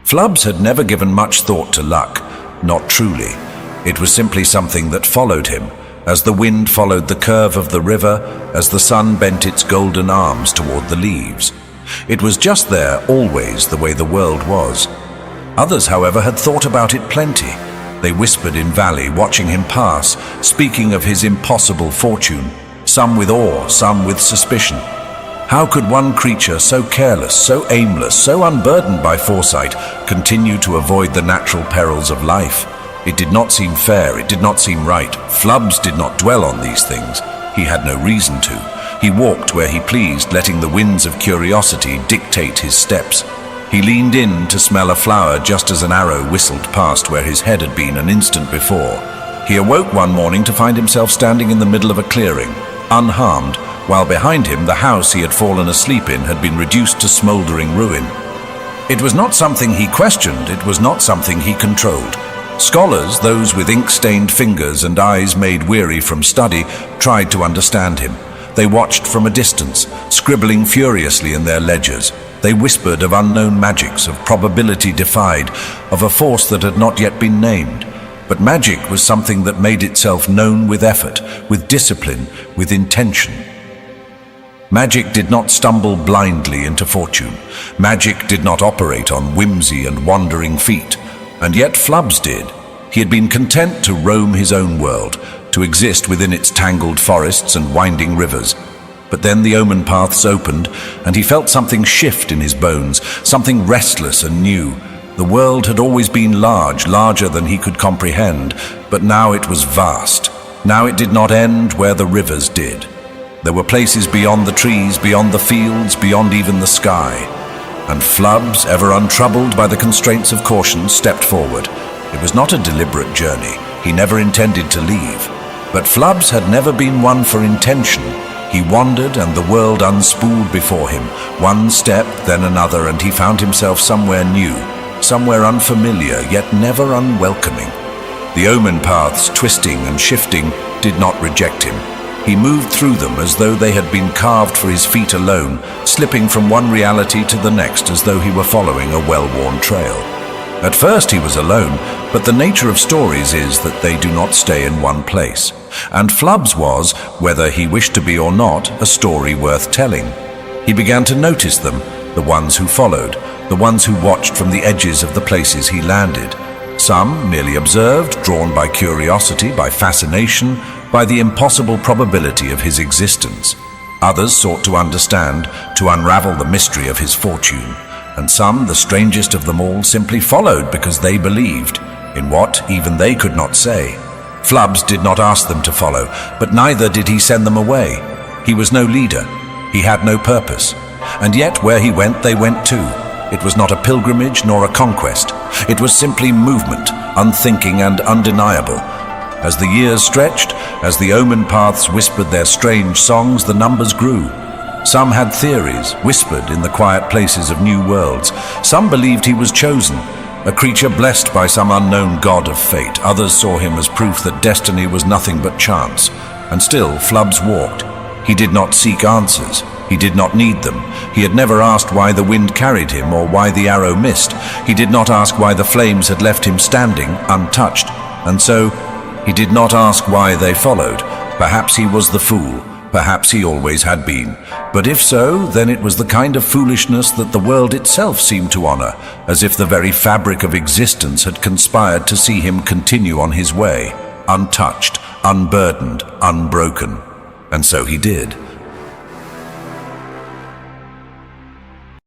Flubs had never given much thought to luck, not truly. It was simply something that followed him, as the wind followed the curve of the river, as the sun bent its golden arms toward the leaves. It was just there, always, the way the world was. Others, however, had thought about it plenty. They whispered in valley, watching him pass, speaking of his impossible fortune, some with awe, some with suspicion. How could one creature so careless, so aimless, so unburdened by foresight, continue to avoid the natural perils of life? It did not seem fair, it did not seem right. Flubs did not dwell on these things. He had no reason to. He walked where he pleased, letting the winds of curiosity dictate his steps. He leaned in to smell a flower just as an arrow whistled past where his head had been an instant before. He awoke one morning to find himself standing in the middle of a clearing, unharmed, while behind him the house he had fallen asleep in had been reduced to smoldering ruin. It was not something he questioned, it was not something he controlled. Scholars, those with ink-stained fingers and eyes made weary from study, tried to understand him. They watched from a distance, scribbling furiously in their ledgers. They whispered of unknown magics, of probability defied, of a force that had not yet been named. But magic was something that made itself known with effort, with discipline, with intention. Magic did not stumble blindly into fortune. Magic did not operate on whimsy and wandering feet. And yet Flubs did. He had been content to roam his own world, to exist within its tangled forests and winding rivers. But then the omen paths opened, and he felt something shift in his bones, something restless and new. The world had always been large, larger than he could comprehend, but now it was vast. Now it did not end where the rivers did. There were places beyond the trees, beyond the fields, beyond even the sky. And Flubs, ever untroubled by the constraints of caution, stepped forward. It was not a deliberate journey. He never intended to leave. But Flubs had never been one for intention. He wandered, and the world unspooled before him. One step, then another, and he found himself somewhere new, somewhere unfamiliar, yet never unwelcoming. The omen paths, twisting and shifting, did not reject him. He moved through them as though they had been carved for his feet alone, slipping from one reality to the next as though he were following a well-worn trail. At first he was alone, but the nature of stories is that they do not stay in one place. And Flubs was, whether he wished to be or not, a story worth telling. He began to notice them, the ones who followed, the ones who watched from the edges of the places he landed. Some merely observed, drawn by curiosity, by fascination, by the impossible probability of his existence. Others sought to understand, to unravel the mystery of his fortune. And some, the strangest of them all, simply followed because they believed, in what even they could not say. Flubs did not ask them to follow, but neither did he send them away. He was no leader. He had no purpose. And yet where he went, they went too. It was not a pilgrimage nor a conquest. It was simply movement, unthinking and undeniable. As the years stretched, as the omen paths whispered their strange songs, the numbers grew. Some had theories, whispered in the quiet places of new worlds. Some believed he was chosen, a creature blessed by some unknown god of fate. Others saw him as proof that destiny was nothing but chance. And still, Flubs walked. He did not seek answers. He did not need them. He had never asked why the wind carried him or why the arrow missed. He did not ask why the flames had left him standing, untouched. And so, he did not ask why they followed. Perhaps he was the fool. Perhaps he always had been. But if so, then it was the kind of foolishness that the world itself seemed to honor, as if the very fabric of existence had conspired to see him continue on his way, untouched, unburdened, unbroken. And so he did.